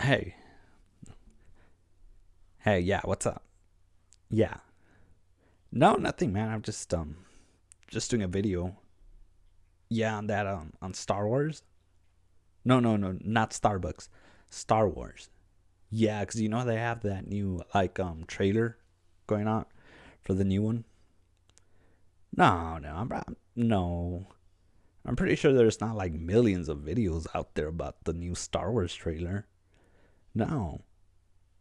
Hey, hey, yeah, what's up? Yeah. No, nothing, man. I'm just doing a video. Yeah, on that on Star Wars. No, no, no, not Starbucks. Star Wars. Yeah, cuz you know they have that new trailer going on for the new one. No, no, no. I'm pretty sure there's not like millions of videos out there about the new Star Wars trailer. No.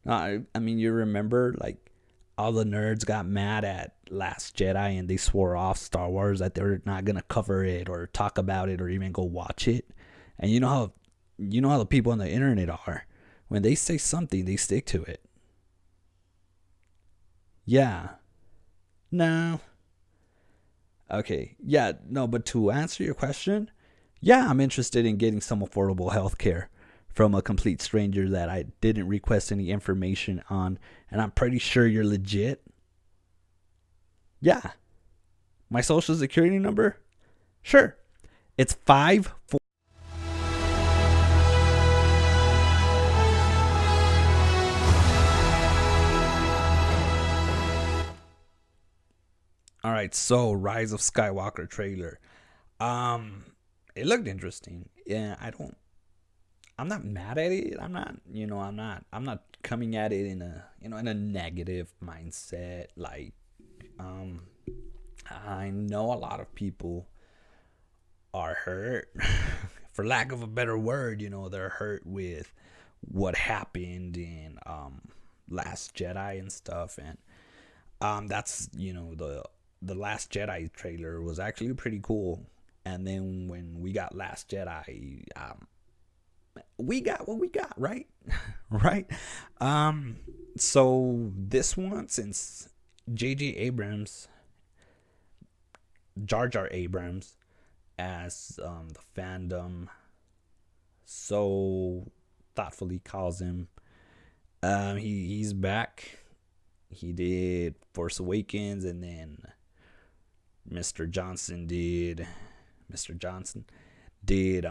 No, I mean, you remember like all the nerds got mad at Last Jedi and they swore off Star Wars that they're not gonna cover it or talk about it or even go watch it. And you know how the people on the internet are. When they say something, they stick to it. Yeah. No. Okay. Yeah. No. But to answer your question, yeah, I'm interested in getting some affordable health care from a complete stranger that I didn't request any information on, and I'm pretty sure you're legit. Yeah. My social security number? Sure. It's 5 4. All right, so Rise of Skywalker trailer. Um it looked interesting. Yeah, I'm not mad at it. I'm not coming at it in a negative mindset um I know a lot of people are hurt for lack of a better word, they're hurt with what happened in Last Jedi and stuff. And that's the Last Jedi trailer was actually pretty cool. And then when we got Last Jedi, we got what we got, right? Right. Um, so this one, since J.J. Abrams, Jar Jar Abrams, as the fandom so thoughtfully calls him, he's back. He did Force Awakens, and then Mr. Johnson did Mr. Johnson did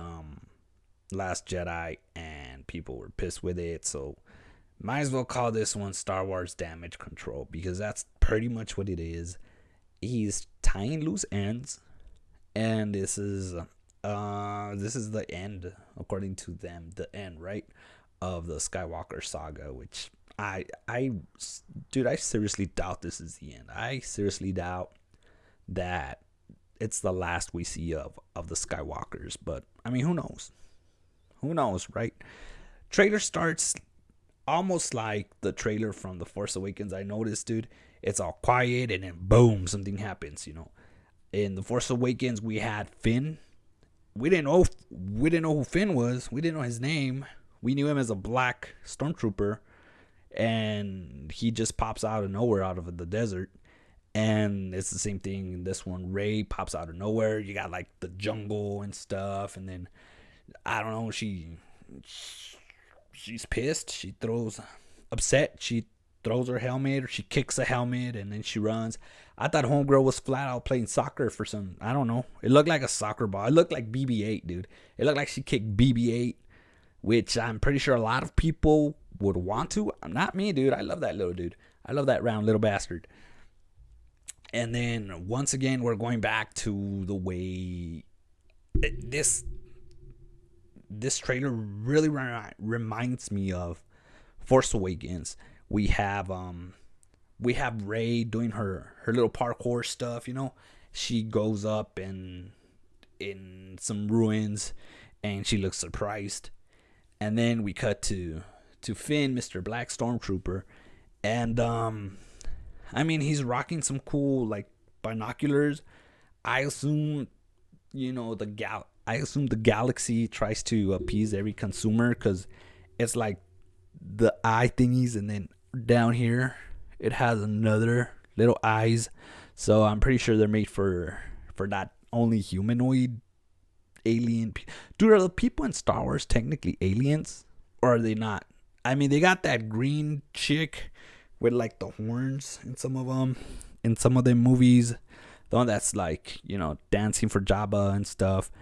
Last Jedi, and people were pissed with it. So might as well call this one Star Wars Damage Control, because that's pretty much what it is. He's tying loose ends, and this is the end, according to them, the end, right, of the Skywalker saga, which I dude, I seriously doubt this is the end. I seriously doubt that it's the last we see of the Skywalkers. But I mean, who knows? Who knows, right? Trailer starts almost like the trailer from The Force Awakens. I noticed, dude. It's all quiet, and then boom, something happens. In The Force Awakens, we had Finn. We didn't know who Finn was. We didn't know his name. We knew him as a black stormtrooper, and he just pops out of nowhere, out of the desert. And it's the same thing in this one. Rey pops out of nowhere. You got like the jungle and stuff, and then I don't know. She's pissed. She throws upset. She throws her helmet, or she kicks a helmet, and then she runs. I thought Homegirl was flat out playing soccer for some. I don't know. It looked like a soccer ball. It looked like BB-8, dude. It looked like she kicked BB-8, which I'm pretty sure a lot of people would want to. Not me, dude. I love that little dude. I love that round little bastard. And then once again, we're going back to the way this trailer really reminds me of Force Awakens. We have Rey doing her little parkour stuff. She goes up and in some ruins, and she looks surprised. And then we cut to Finn, Mr. Black Stormtrooper, and I mean, he's rocking some cool like binoculars. I assume I assume the galaxy tries to appease every consumer, because it's like the eye thingies, and then down here it has another little eyes. So I'm pretty sure they're made for that only humanoid alien. Dude, are the people in Star Wars technically aliens, or are they not? I mean, they got that green chick with like the horns in some of them, in some of the movies. The one that's like dancing for Jabba and stuff.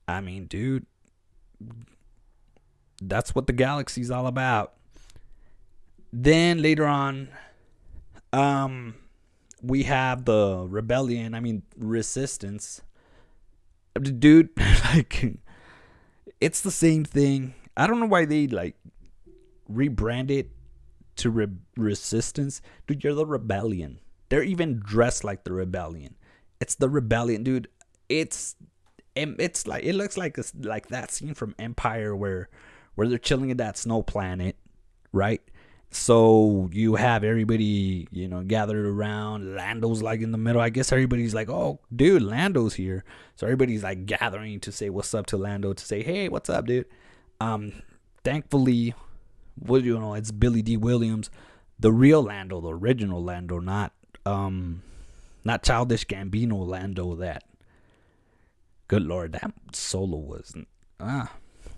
I mean, dude, That's what the galaxy's all about. Then later on, um, we have the rebellion. I mean, resistance. Dude, like, it's the same thing. I don't know why they like rebrand it to resistance. Dude, you're the rebellion. They're even dressed like the rebellion. It's the rebellion, dude. It's like it looks like that scene from Empire where they're chilling at that snow planet, right? So you have everybody, gathered around. Lando's like in the middle. I guess everybody's like, "Oh, dude, Lando's here." So everybody's like gathering to say what's up to Lando, to say, "Hey, what's up, dude?" Thankfully, it's Billy D. Williams, the real Lando, the original Lando, not Childish Gambino Lando. That, good lord, that solo was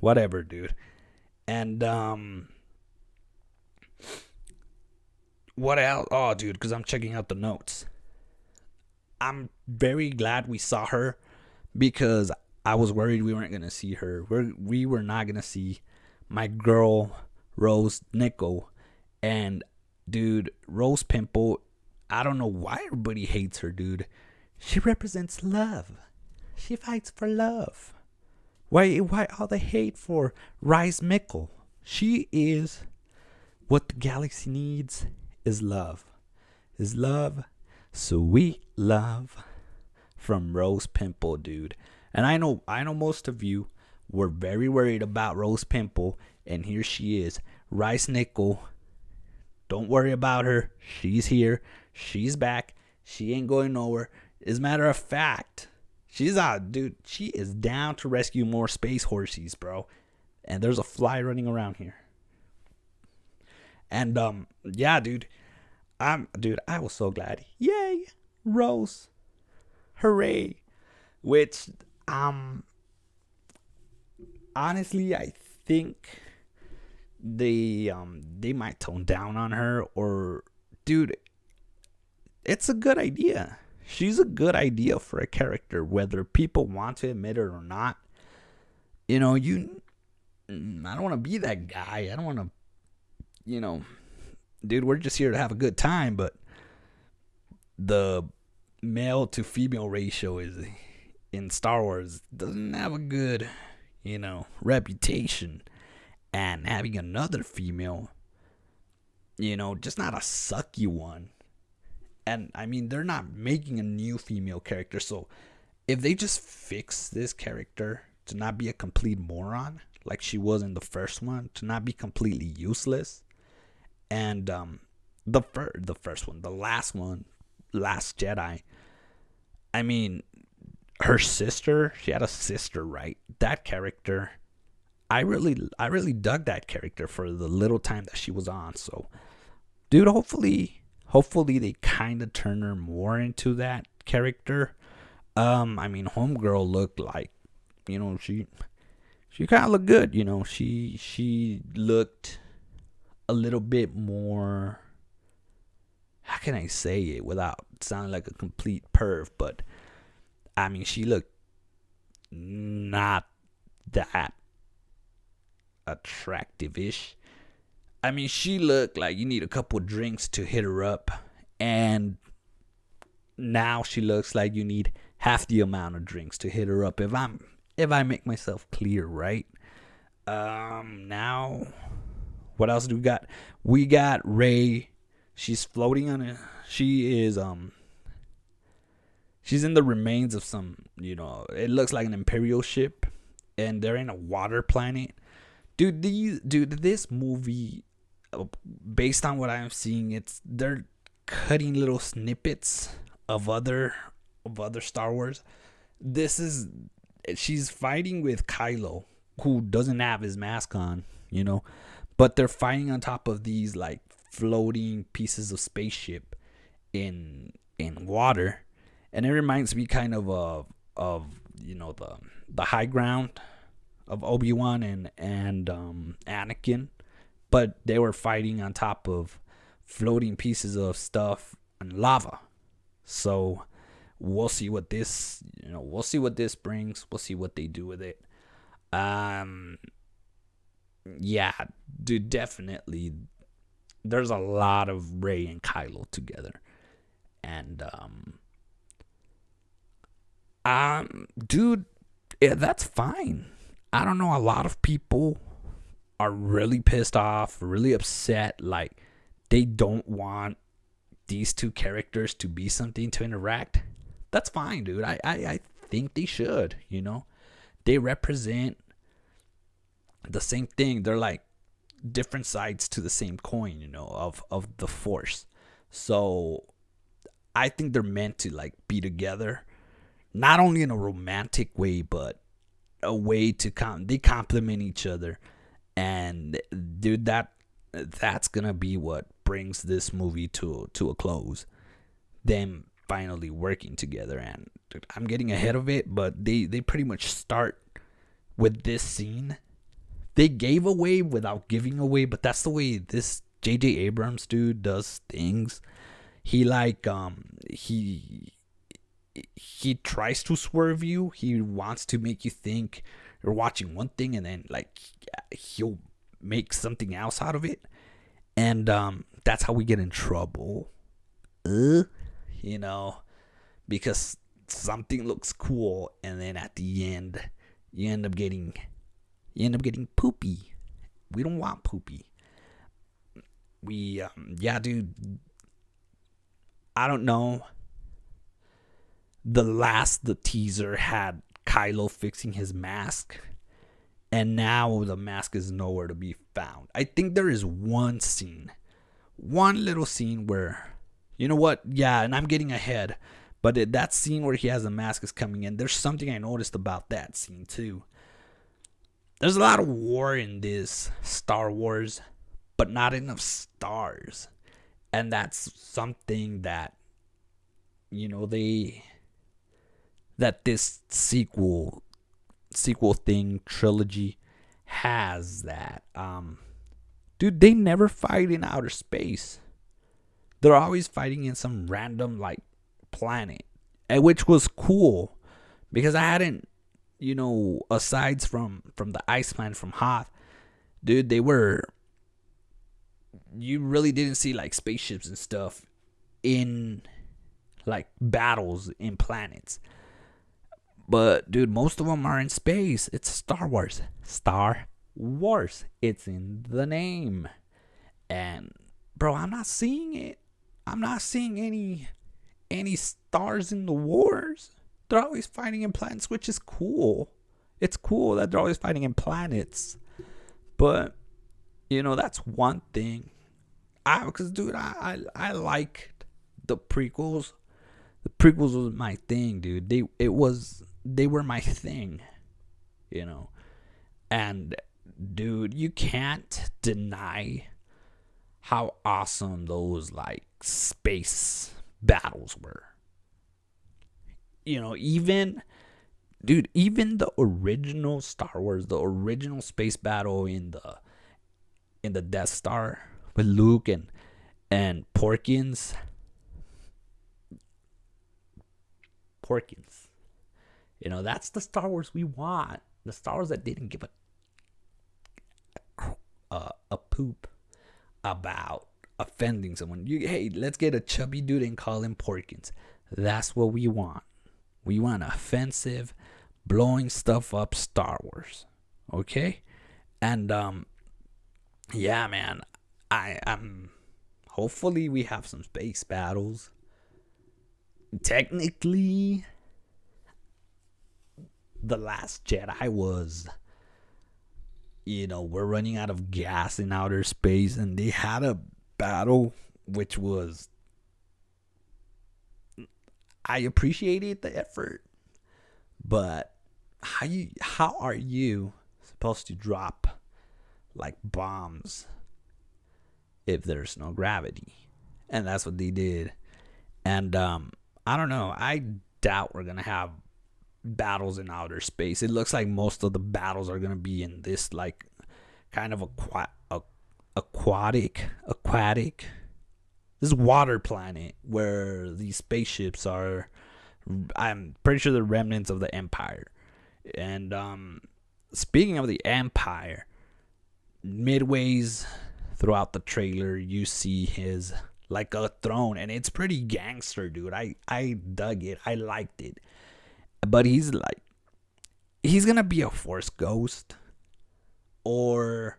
whatever, dude. And what else? Oh, dude, because I'm checking out the notes. I'm very glad we saw her, because I was worried we weren't gonna see her. We were not gonna see my girl Rose Nico. And dude, Rose Pimple, I don't know why everybody hates her, dude. She represents love. She fights for love. Why all the hate for Rice Mickle? She is what the galaxy needs. Is love. Is love. Sweet love from Rose Pimple, dude. And I know most of you were very worried about Rose Pimple, and here she is. Rice Nickel. Don't worry about her. She's here. She's back. She ain't going nowhere. As a matter of fact, she's out, dude. She is down to rescue more space horses, bro. And there's a fly running around here. And yeah, dude. I was so glad. Yay, Rose. Hooray. Which honestly, I think they might tone down on her, or dude, it's a good idea. She's a good idea for a character, whether people want to admit it or not. I don't want to be that guy. I don't want to, dude, we're just here to have a good time, but the male to female ratio is in Star Wars doesn't have a good, reputation. And having another female, just not a sucky one. And I mean, they're not making a new female character, so if they just fix this character to not be a complete moron like she was in the first one, to not be completely useless, and the first one, the last one, Last Jedi, I mean, her sister, she had a sister, right? That character, I really dug that character for the little time that she was on. So, dude, hopefully they kind of turn her more into that character. I mean, Homegirl looked like, she kind of looked good. She looked a little bit more. How can I say it without sounding like a complete perv? But I mean, she looked not that attractive-ish. I mean, she looked like you need a couple of drinks to hit her up, and now she looks like you need half the amount of drinks to hit her up. If I make myself clear, right? Now, what else do we got? We got Rey. She's floating on she's in the remains of some, it looks like an Imperial ship, and they're in a water planet. Dude, this movie, based on what I'm seeing, they're cutting little snippets of other Star Wars. She's fighting with Kylo, who doesn't have his mask on, but they're fighting on top of these like floating pieces of spaceship in water, and it reminds me kind of the high ground of Obi-Wan and Anakin, but they were fighting on top of floating pieces of stuff and lava. So we'll see what this brings. We'll see what they do with it. yeah, dude, definitely. There's a lot of Rey and Kylo together, and dude, yeah, that's fine. I don't know. A lot of people are really pissed off, really upset. Like they don't want these two characters to be something to interact. That's fine, dude. I think they should. They represent the same thing. They're like different sides to the same coin, of the force. So I think they're meant to like be together, not only in a romantic way, but a way to they complement each other. And dude, that's gonna be what brings this movie to a close. Them finally working together, and dude, I'm getting ahead of it, but they pretty much start with this scene. They gave away without giving away, but that's the way this J.J. Abrams dude does things. He like he tries to swerve you. He wants to make you think you're watching one thing, and then like he'll make something else out of it. And that's how we get in trouble. You know, because something looks cool, and then at the end you end up getting poopy. We don't want poopy. Yeah, dude, I don't know. The teaser had Kylo fixing his mask, and now the mask is nowhere to be found. I think there is one little scene where, you know what? Yeah, and I'm getting ahead, but that scene where he has the mask is coming in. There's something I noticed about that scene too. There's a lot of war in this Star Wars, but not enough stars, and that's something that that this sequel thing trilogy has. That dude, they never fight in outer space. They're always fighting in some random like planet, and which was cool because I hadn't, aside from the Iceman from Hoth, dude, you really didn't see like spaceships and stuff in like battles in planets. But dude, most of them are in space. It's Star Wars. Star Wars. It's in the name. And bro, I'm not seeing it. I'm not seeing any stars in the wars. They're always fighting in planets, which is cool. It's cool that they're always fighting in planets. But that's one thing. Because dude, I like the prequels. The prequels was my thing, dude. They were my thing, And dude, you can't deny how awesome those like space battles were. Even the original Star Wars, the original space battle in the Death Star with Luke and Porkins. That's the Star Wars we want. The Star Wars that didn't give a poop about offending someone. Hey, let's get a chubby dude and call him Porkins. That's what we want. We want offensive, blowing stuff up Star Wars. Okay? And yeah, man. I'm hopefully we have some space battles. Technically, The Last Jedi was, we're running out of gas in outer space, and they had a battle which was, I appreciated the effort, but how are you supposed to drop like bombs if there's no gravity? And that's what they did. And I don't know. I doubt we're gonna have battles in outer space. It looks like most of the battles are gonna be in this like kind of aquatic this water planet where these spaceships are. I'm pretty sure the remnants of the Empire. And speaking of the Empire, midways throughout the trailer, you see his like a throne, and it's pretty gangster, dude. I dug it. I liked it. But he's gonna be a force ghost, or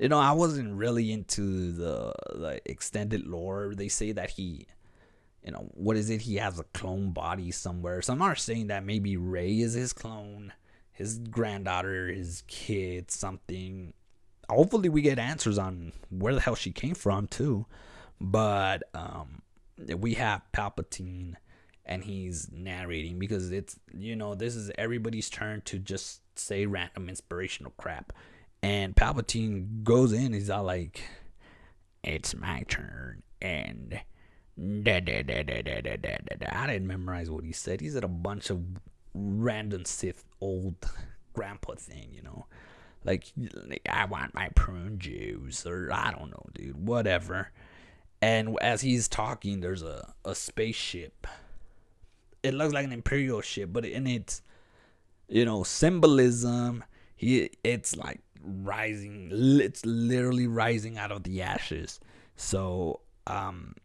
I wasn't really into the extended lore. They say that he, what is it? He has a clone body somewhere. Some are saying that maybe Rey is his clone, his granddaughter, his kid, something. Hopefully, we get answers on where the hell she came from too. But we have Palpatine, and he's narrating because it's this is everybody's turn to just say random inspirational crap, and Palpatine goes in. He's all like, "It's my turn," and da da da da da da da da. I didn't memorize what he said. He said a bunch of random Sith old grandpa thing. Like, I want my prune juice, or I don't know, dude, whatever. And as he's talking, there's a spaceship. It looks like an Imperial ship, but in its, symbolism, it's like rising. It's literally rising out of the ashes. So, and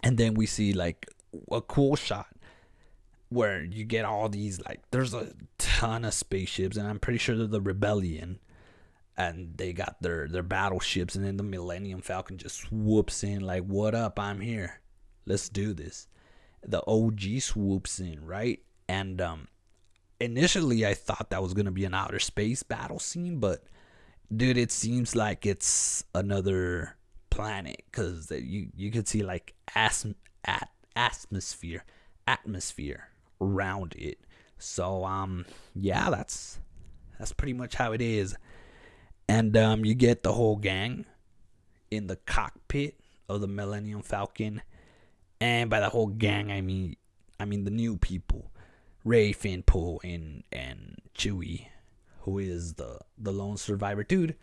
then we see like a cool shot where you get all these, like, there's a ton of spaceships, and I'm pretty sure they're the Rebellion, and they got their battleships, and then the Millennium Falcon just swoops in like, "What up? I'm here. Let's do this." The OG swoops in, right? And initially I thought that was gonna be an outer space battle scene, but dude, it seems like it's another planet, because you could see like atmosphere around it. So yeah, that's pretty much how it is. And you get the whole gang in the cockpit of the Millennium Falcon. And by the whole gang, I mean the new people. Rey, Finn, Poe, and Chewie, who is the lone survivor. Dude,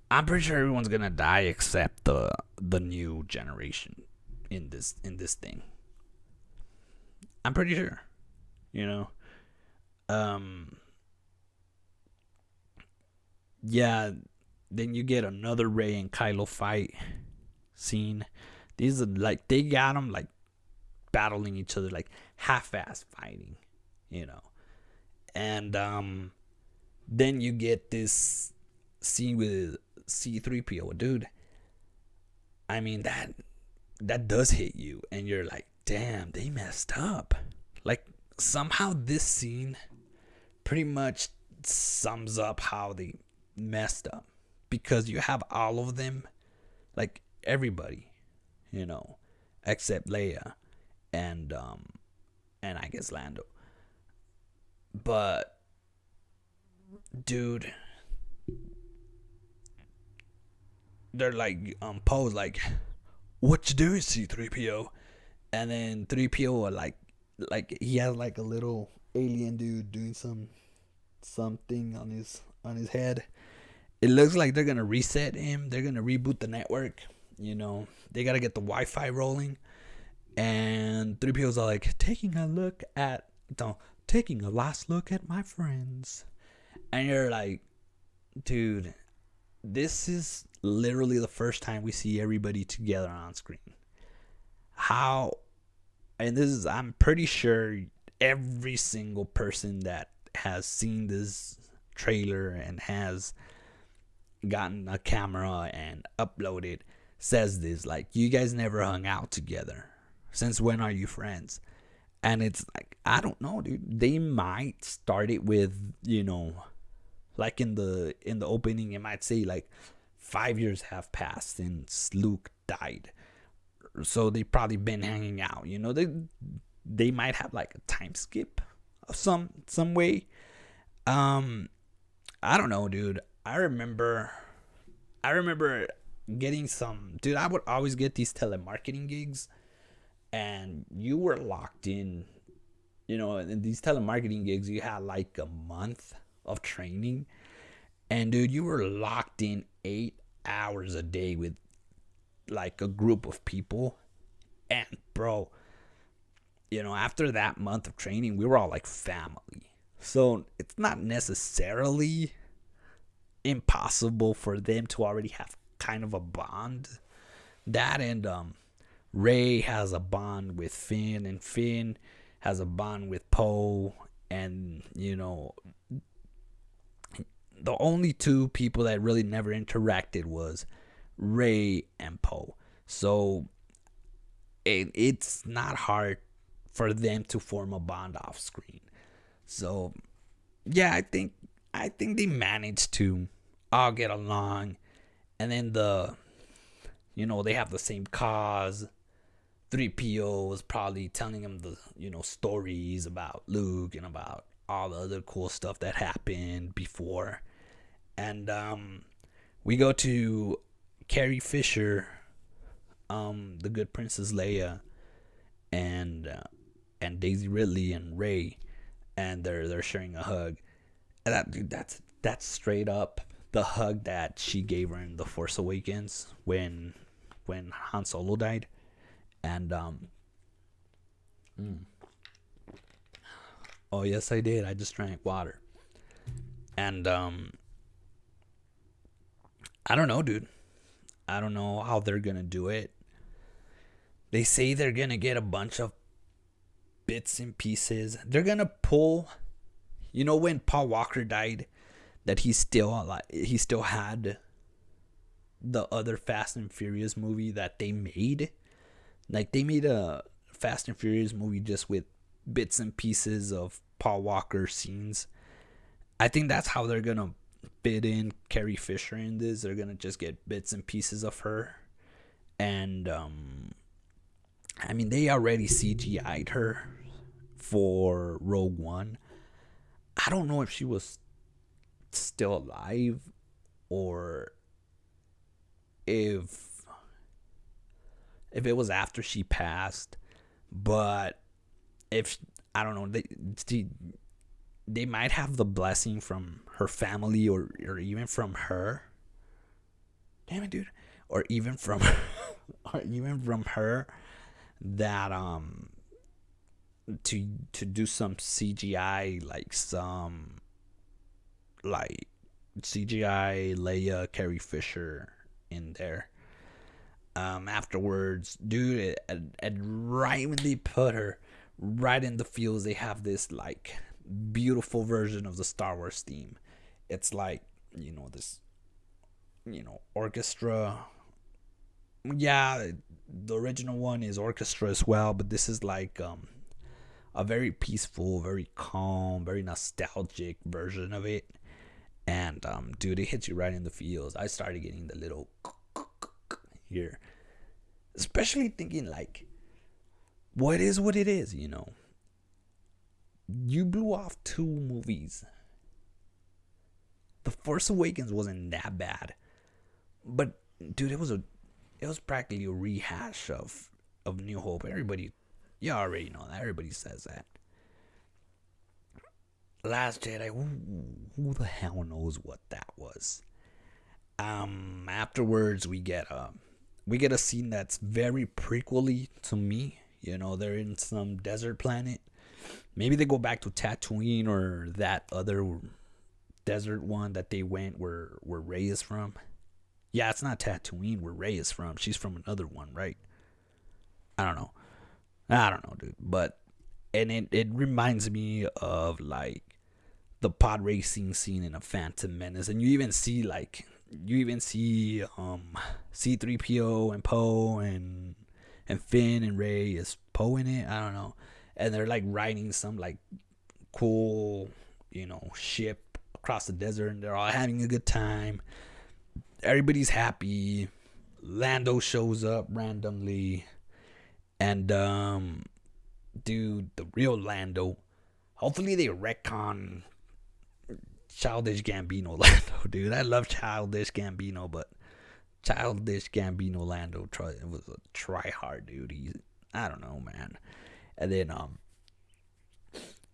I'm pretty sure everyone's gonna die except the new generation in this thing. I'm pretty sure. Yeah, then you get another Rey and Kylo fight scene. These are like, they got them like battling each other, like half-ass fighting, and then you get this scene with C-3PO, dude. I mean, that does hit you, and you're like, damn, they messed up. Like, somehow this scene pretty much sums up how they messed up, because you have all of them, like everybody, except Leia and I guess Lando. But dude, they're like, Poe's like, "What you doing, C-3PO?" And then 3PO are like he has like a little alien dude doing something on his head. It looks like they're gonna reset him. They're gonna reboot the network. They gotta get the Wi-Fi rolling. And 3PO's are like, taking a last look at my friends. And you're like, dude, this is literally the first time we see everybody together on screen. I'm pretty sure every single person that has seen this trailer and has gotten a camera and uploaded says this, like, you guys never hung out together. Since when are you friends? And it's like, I don't know, dude. They might start it with, like in the opening, it might say like 5 years have passed since Luke died. So they probably been hanging out. They might have like a time skip of some way. I don't know, dude. I remember getting some, dude. I would always get these telemarketing gigs, and you were locked in. In these telemarketing gigs, you had like a month of training, and dude, you were locked in 8 hours a day with like a group of people. And bro, after that month of training, we were all like family. So it's not necessarily impossible for them to already have kind of a bond. That and Ray has a bond with Finn, and Finn has a bond with Poe, and the only two people that really never interacted was Ray and Poe. So it's not hard for them to form a bond off screen. So yeah, I think they managed to all get along, and then they have the same cause. 3PO was probably telling him the stories about Luke and about all the other cool stuff that happened before, and we go to Carrie Fisher, the good Princess Leia, and Daisy Ridley and Ray, and they're sharing a hug. And that's straight up the hug that she gave her in The Force Awakens when Han Solo died. And oh yes, I did. I just drank water. And I don't know, dude. I don't know how they're gonna do it. They say they're gonna get a bunch of bits and pieces. They're gonna pull. When Paul Walker died, that he still had the other Fast and Furious movie that they made. Like, they made a Fast and Furious movie just with bits and pieces of Paul Walker scenes. I think that's how they're gonna fit in Carrie Fisher in this. They're gonna just get bits and pieces of her, and they already CGI'd her for Rogue One. I don't know if she was still alive or if it was after she passed, but if I don't know, they might have the blessing from her family or even from her. Damn it, dude. Or even from her that to do some CGI, like CGI Leia Carrie Fisher in there. Afterwards, dude, and right when they put her right in the fields, they have this like beautiful version of the Star Wars theme. It's like this orchestra. Yeah, the original one is orchestra as well, but this is like a very peaceful, very calm, very nostalgic version of it. And dude, it hits you right in the feels. I started getting the little here, especially thinking like, what is what it is, You blew off 2 movies. The Force Awakens wasn't that bad, but dude, it was practically a rehash of New Hope. You already know that. Everybody says that. Last Jedi, who the hell knows what that was? Afterwards, we get a scene that's very prequely to me. They're in some desert planet. Maybe they go back to Tatooine or that other desert one that they went where Rey is from. Yeah, it's not Tatooine where Rey is from. She's from another one, right? I don't know, dude. But and it reminds me of like the pod racing scene in A Phantom Menace, and you even see C-3PO and Poe and Finn and Rey. Is Poe in it? I don't know. And they're like riding some like cool, ship across the desert, and they're all having a good time. Everybody's happy. Lando shows up randomly, and dude, the real Lando. Hopefully they retcon Childish Gambino Lando, dude. I love Childish Gambino, but Childish Gambino Lando was a try-hard dude. I don't know, man. And then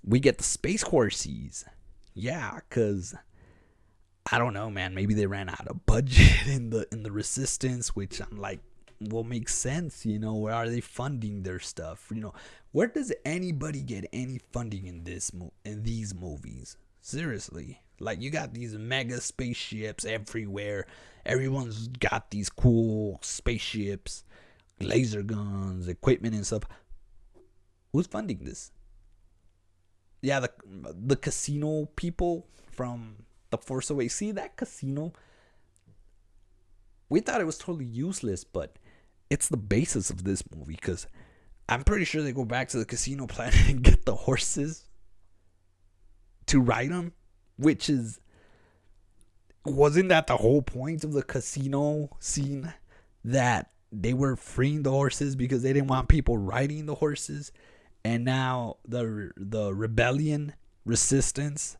we get the Space Horses. Yeah, cause I don't know, man. Maybe they ran out of budget in the Resistance, which I'm like, will make sense. Where are they funding their stuff? Where does anybody get any funding in these movies? Seriously, Like, you got these mega spaceships everywhere. Everyone's got these cool spaceships, laser guns, equipment and stuff. Who's funding this? Yeah, the casino people from The Force Awakens. See that casino? We thought it was totally useless, but it's the basis of this movie, because I'm pretty sure they go back to the casino planet and get the horses to ride them, which is, wasn't that the whole point of the casino scene, that they were freeing the horses because they didn't want people riding the horses? And now the rebellion, resistance,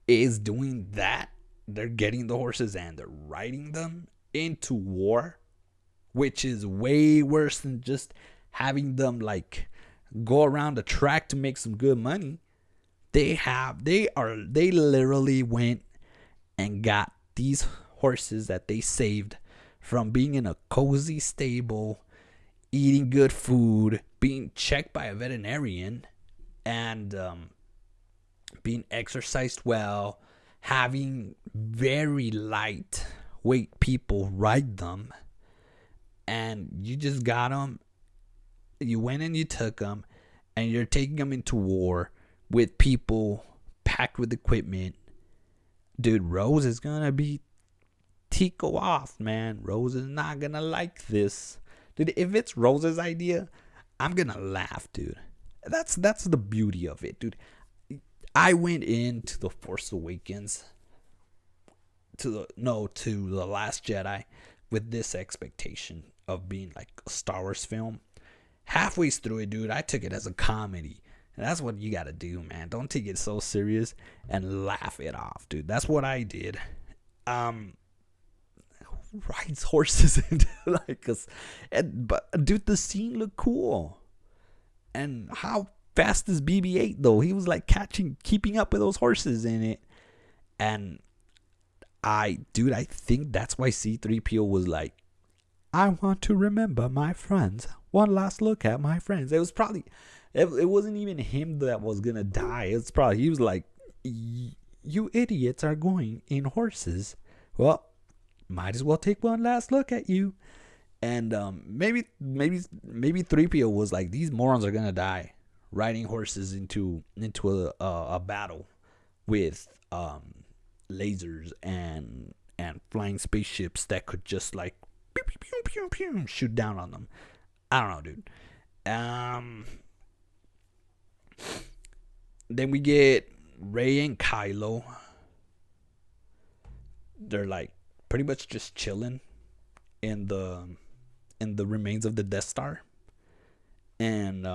is doing that. They're getting the horses and they're riding them into war, which is way worse than just having them like go around the track to make some good money. They literally went and got these horses that they saved from being in a cozy stable, eating good food, being checked by a veterinarian, and being exercised well, having very lightweight people ride them, and you just got them. You went and you took them, and you're taking them into war with people packed with equipment. Dude, Rose is gonna be Tico off, man. Rose is not gonna like this. Dude, if it's Rose's idea, I'm gonna laugh, dude. That's the beauty of it, dude. I went into The Force Awakens to The Last Jedi with this expectation of being like a Star Wars film. Halfway through it, dude, I took it as a comedy. And that's what you gotta do, man. Don't take it so serious and laugh it off, dude. That's what I did. Who rides horses into like us? But dude, the scene looked cool. And how fast is BB-8 though? He was like keeping up with those horses in it. And I think that's why C-3PO was like, I want to remember my friends. One last look at my friends. It was probably, it wasn't even him that was gonna die. It's probably, he was like, you idiots are going in horses. Well, might as well take one last look at you. And maybe 3PO was like, these morons are gonna die riding horses into a battle with lasers and flying spaceships that could just like pew, pew, pew, pew, pew, shoot down on them. I don't know, dude. Then we get Rey and Kylo. They're like pretty much just chilling in the remains of the Death Star, and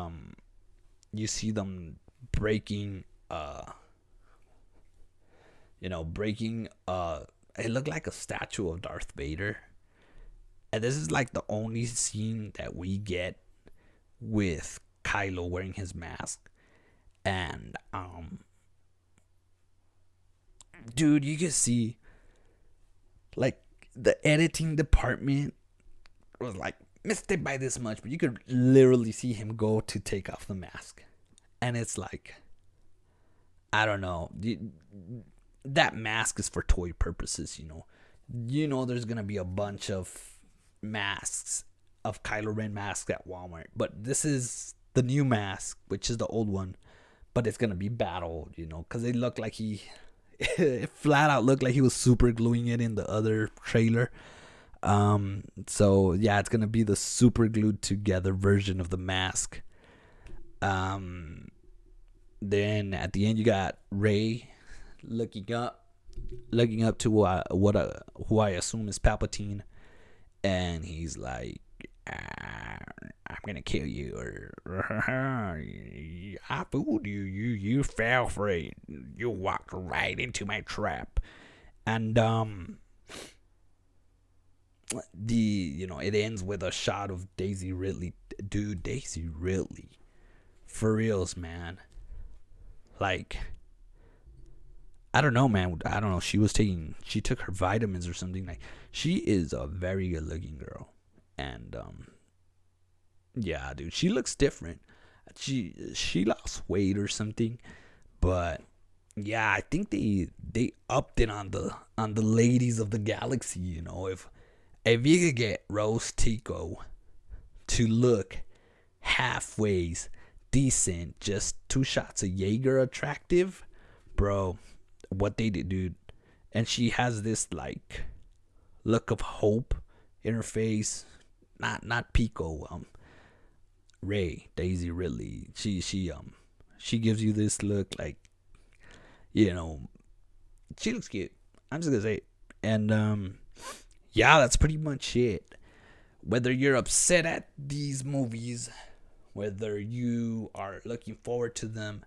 you see them breaking it looked like a statue of Darth Vader. And this is like the only scene that we get with Kylo wearing his mask. And dude, you can see like the editing department was like, missed it by this much, but you could literally see him go to take off the mask. And it's like, I don't know, that mask is for toy purposes, you know there's gonna be a bunch of masks of Kylo Ren masks at Walmart, but this is the new mask, which is the old one, but it's gonna be battle, because it looked like it flat out looked like he was super gluing it in the other trailer. So yeah, it's gonna be the super glued together version of the mask. Then at the end you got Rey looking up to who I assume is Palpatine, and he's like, I'm gonna kill you, or I fooled you. You fell for it. You walked right into my trap. And it ends with a shot of Daisy Ridley. Dude, Daisy Ridley, for reals, man. Like, I don't know, man. I don't know. She took her vitamins or something. Like, she is a very good looking girl. And yeah, dude, she looks different. She lost weight or something, but Yeah, I think they upped it on the ladies of the galaxy. You know, if you could get Rose Tico to look halfway decent, just 2 shots of Jaeger attractive, bro, what they did, dude. And she has this like look of hope in her face. Not Pico, Ray, Daisy Ridley. She gives you this look like, you know, she looks cute. I'm just gonna say it. And yeah, that's pretty much it. Whether you're upset at these movies, whether you are looking forward to them,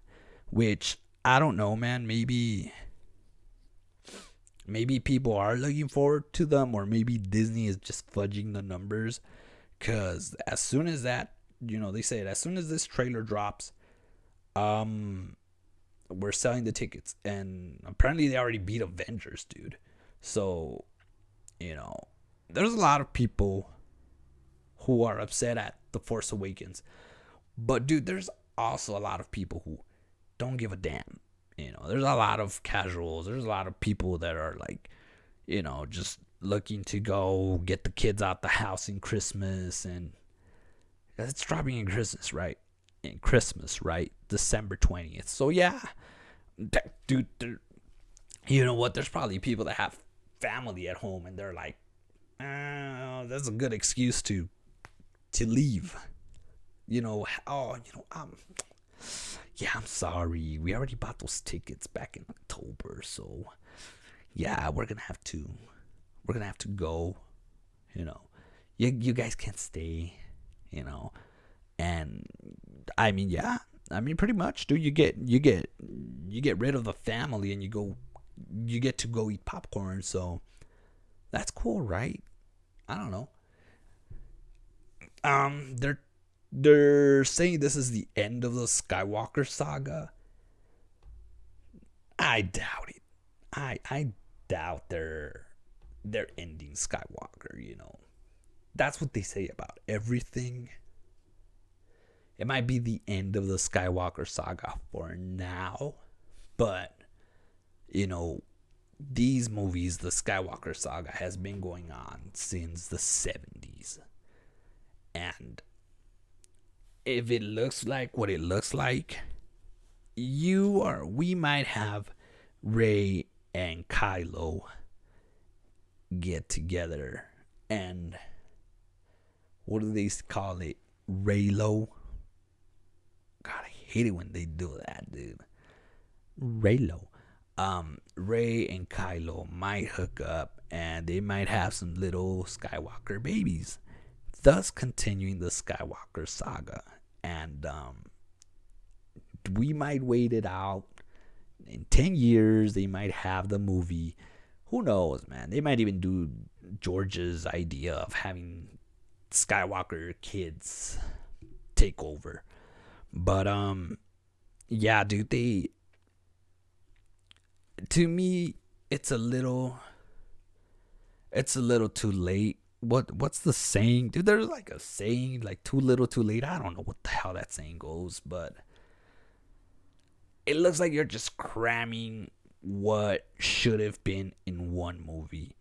which I don't know, man. Maybe people are looking forward to them, or maybe Disney is just fudging the numbers. Cause as soon as that, they say it, as soon as this trailer drops, um, we're selling the tickets, and apparently they already beat Avengers, dude. So, you know, there's a lot of people who are upset at The Force Awakens. But dude, there's also a lot of people who don't give a damn. There's a lot of casuals. There's a lot of people that are like, just looking to go get the kids out the house in Christmas, and it's dropping in Christmas, right? In Christmas, right? December 20th. So yeah, dude, you know what? There's probably people that have family at home, and they're like, that's a good excuse to leave. Yeah, I'm sorry. We already bought those tickets back in October, so yeah, we're gonna have to go. You guys can't stay. And I mean, yeah, pretty much, dude. You get rid of the family, and you get to go eat popcorn. So that's cool, right? I don't know. They're saying this is the end of the Skywalker saga. I doubt it. I doubt they're ending Skywalker. That's what they say about everything. It might be the end of the Skywalker saga for now, but these movies, the Skywalker saga, has been going on since the 70s. And if it looks like what it looks like, we might have Rey and Kylo get together, and what do they call it? Reylo. God, I hate it when they do that, dude. Reylo. Rey and Kylo might hook up, and they might have some little Skywalker babies, thus continuing the Skywalker saga. And we might wait it out. In 10 years, they might have the movie. Who knows, man? They might even do George's idea of having Skywalker kids take over. But yeah, dude, to me, it's a little too late. What's the saying, dude? There's like a saying, like too little too late. I don't know what the hell that saying goes, but it looks like you're just cramming what should have been in one movie.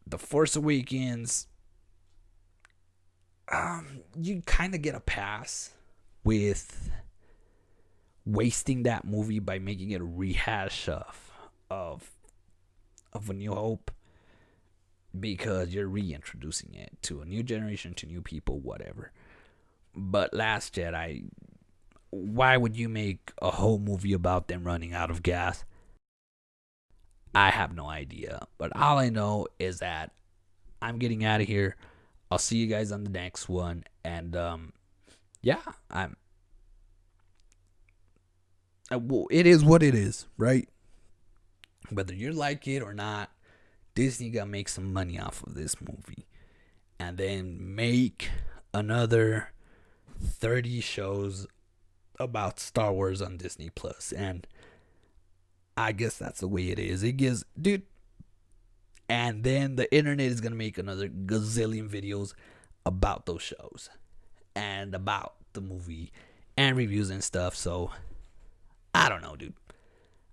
The Force Awakens, you kind of get a pass with wasting that movie by making it a rehash of A New Hope, because you're reintroducing it to a new generation, to new people, whatever. But Last Jedi, why would you make a whole movie about them running out of gas? I have no idea. But all I know is that I'm getting out of here. I'll see you guys on the next one. And yeah, it is what it is, right? Whether you like it or not, Disney gotta make some money off of this movie, and then make another 30 shows about Star Wars on Disney Plus. And I guess that's the way it is. It gives, dude. And then the internet is gonna make another gazillion videos about those shows and about the movie and reviews and stuff. So I don't know, dude.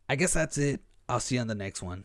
I guess that's it. I'll see you on the next one.